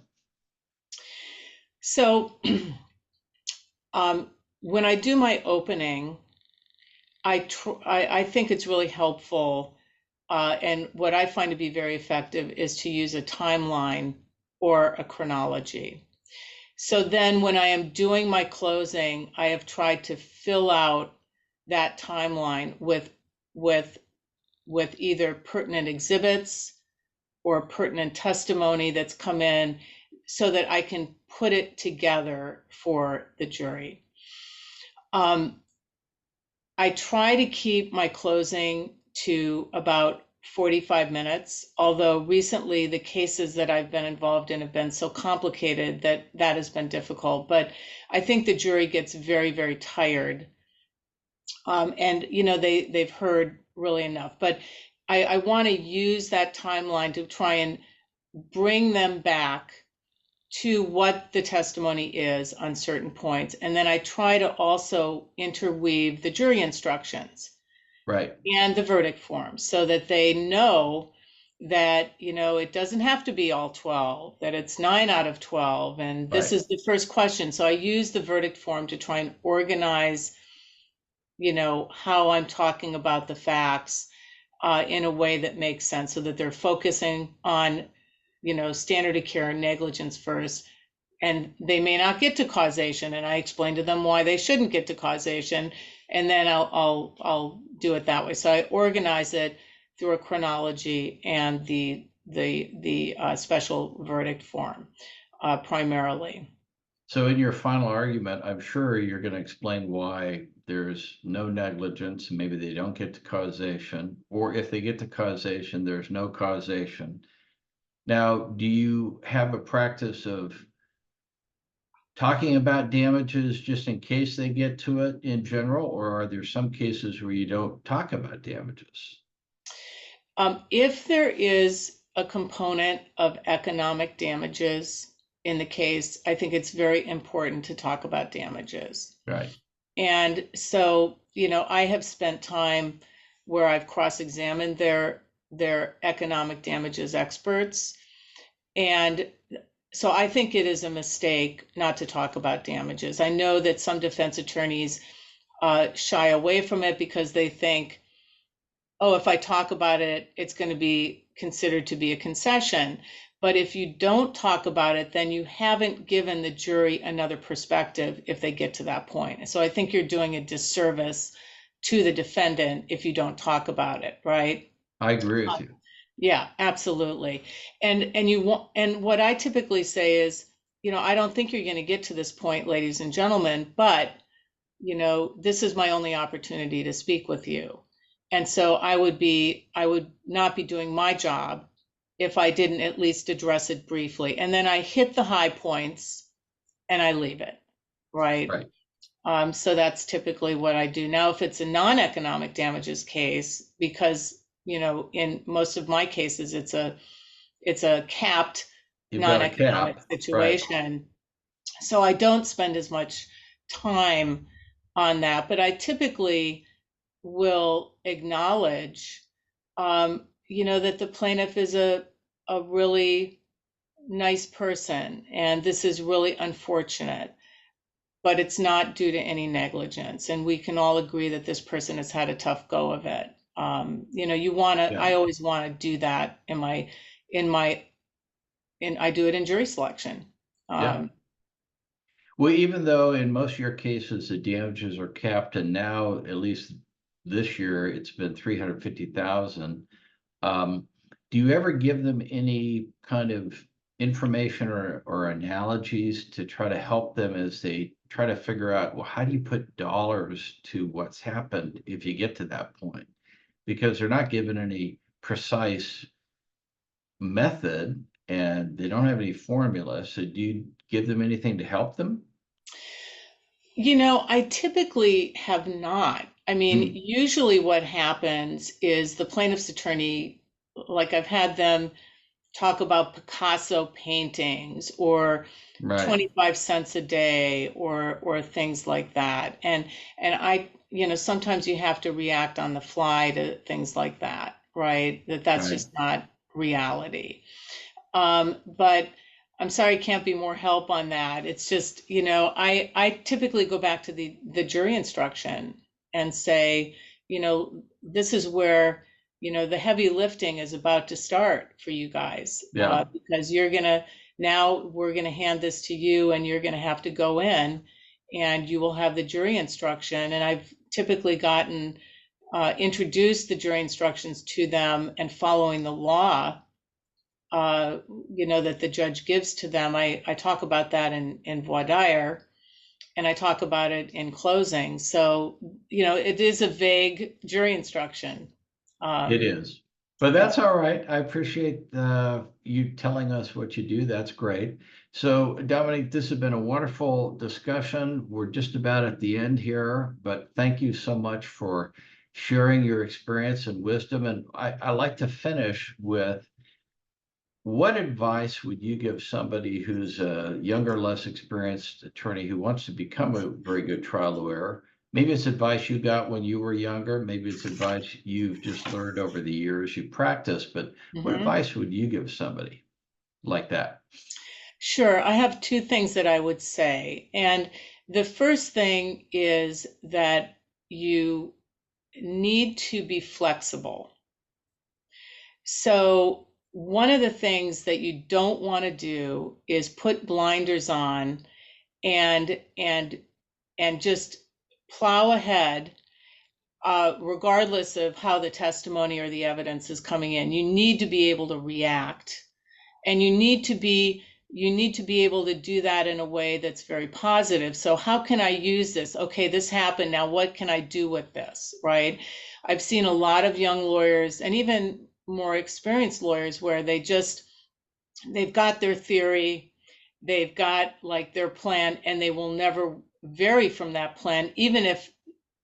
So when I do my opening, I think it's really helpful, and what I find to be very effective is to use a timeline or a chronology. So then when I am doing my closing, I have tried to fill out that timeline with with either pertinent exhibits or pertinent testimony that's come in so that I can put it together for the jury. I try to keep my closing to about 45 minutes, although recently the cases that I've been involved in have been so complicated that that has been difficult. But I think the jury gets very, very tired. And, you know, they've heard really enough. But I want to use that timeline to try and bring them back to what the testimony is on certain points. And then I try to also interweave the jury instructions Right, and the verdict form so that they know that, you know, it doesn't have to be all 12, that it's 9 out of 12. And this right. is the first question. So I use the verdict form to try and organize, you know, how I'm talking about the facts in a way that makes sense so that they're focusing on, you know, standard of care and negligence first, and they may not get to causation, and I explain to them why they shouldn't get to causation, and then I'll do it that way. So I organize it through a chronology and the special verdict form primarily. So in your final argument, I'm sure you're going to explain why there's no negligence, and maybe they don't get to causation, or if they get to causation, there's no causation. Now, do you have a practice of talking about damages just in case they get to it in general, or are there some cases where you don't talk about damages? If there is a component of economic damages in the case, I think it's very important to talk about damages. Right. And so, I have spent time where I've cross-examined their economic damages experts. And so I think it is a mistake not to talk about damages. I know that some defense attorneys shy away from it because they think, oh, if I talk about it, it's going to be considered to be a concession. But if you don't talk about it, then you haven't given the jury another perspective if they get to that point. So I think you're doing a disservice to the defendant if you don't talk about it, right? I agree with you. Yeah, absolutely. And what I typically say is, I don't think you're going to get to this point, ladies and gentlemen, but this is my only opportunity to speak with you. And so I would not be doing my job if I didn't at least address it briefly. And then I hit the high points and I leave it, right? Right. So that's typically what I do. Now, if it's a non-economic damages case, because in most of my cases, it's a capped You've got a non-economic cap. Right. situation. So I don't spend as much time on that, but I typically will acknowledge, that the plaintiff is a really nice person, and this is really unfortunate, but it's not due to any negligence. And we can all agree that this person has had a tough go of it. I Yeah. always want to do that I do it in jury selection. Yeah. Well, even though in most of your cases the damages are capped, and now at least this year it's been 350,000. Do you ever give them any kind of information or analogies to try to help them as they try to figure out, well, how do you put dollars to what's happened if you get to that point? Because they're not given any precise method and they don't have any formula. So do you give them anything to help them? I typically have not. I mean, Hmm. usually what happens is the plaintiff's attorney, like I've had them talk about Picasso paintings or Right, 25 cents a day or things like that. And I, sometimes you have to react on the fly to things like that, right? That's right. just not reality. But I'm sorry, I can't be more help on that. It's just, I typically go back to the jury instruction and say, this is where, the heavy lifting is about to start for you guys, Yeah, because now we're gonna hand this to you and you're gonna have to go in and you will have the jury instruction. And I've typically introduced the jury instructions to them, and following the law uh, that the judge gives to them. I talk about that in voir dire, and I talk about it in closing. So, it is a vague jury instruction. it Um, is. But yeah. that's all right. I appreciate you telling us what you do. That's great. So, Dominique, this has been a wonderful discussion. We're just about at the end here, but thank you so much for sharing your experience and wisdom. And I like to finish with, what advice would you give somebody who's a younger, less experienced attorney who wants to become a very good trial lawyer? Maybe it's advice you got when you were younger. Maybe it's advice you've just learned over the years you practice. But what Mhm. advice would you give somebody like that? Sure. I have two things that I would say. And the first thing is that you need to be flexible. So one of the things that you don't want to do is put blinders on and and and just plow ahead, regardless of how the testimony or the evidence is coming in. You need to be able to react, and you need to be you need to be able to do that in a way that's very positive. So how can I use this? Okay, this happened. Now what can I do with this, right? I've seen a lot of young lawyers and even more experienced lawyers where they've got their theory, they've got like their plan, and they will never vary from that plan, even if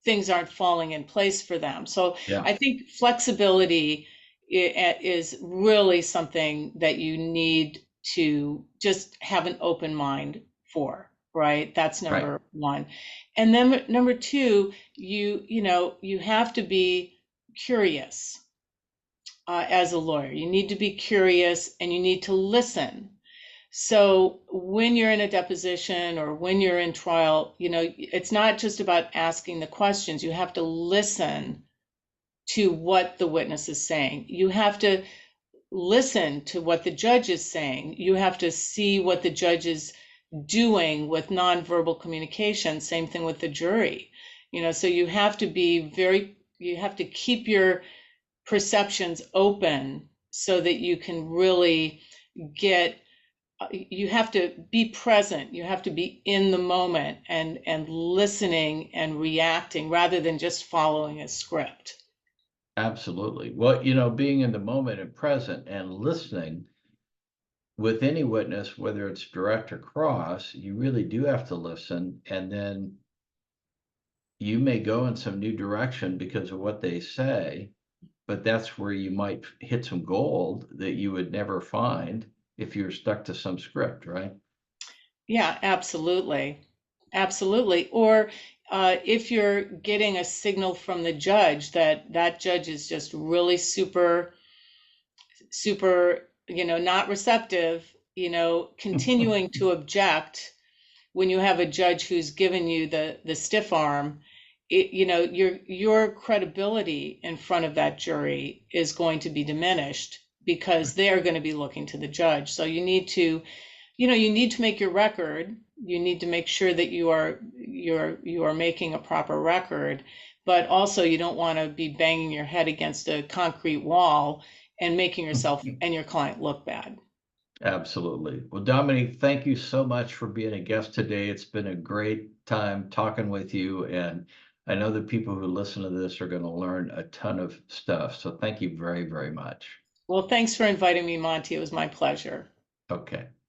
things aren't falling in place for them. So Yeah. I think flexibility is really something that you need to just have an open mind for, right? That's Right. number one. And then number two, you have to be curious as a lawyer. You need to be curious and you need to listen. So when you're in a deposition or when you're in trial, it's not just about asking the questions. You have to listen to what the witness is saying. You have to listen to what the judge is saying. You have to see what the judge is doing with nonverbal communication. Same thing with the jury. So you have to keep your perceptions open so that you can really get you have to be present, you have to be in the moment and listening and reacting rather than just following a script. Absolutely. Well, being in the moment and present and listening with any witness, whether it's direct or cross, you really do have to listen. And then you may go in some new direction because of what they say, but that's where you might hit some gold that you would never find if you're stuck to some script, right? Yeah, absolutely. Absolutely. Or if you're getting a signal from the judge that judge is just really super, not receptive, continuing to object when you have a judge who's given you the stiff arm, your credibility in front of that jury is going to be diminished because they're going to be looking to the judge. So you need to make your record. You need to make sure that you are making a proper record, but also you don't want to be banging your head against a concrete wall and making yourself and your client look bad. Absolutely. Well, Dominique, thank you so much for being a guest today. It's been a great time talking with you, and I know the people who listen to this are going to learn a ton of stuff. So thank you very, very much. Well, thanks for inviting me, Monty. It was my pleasure. Okay.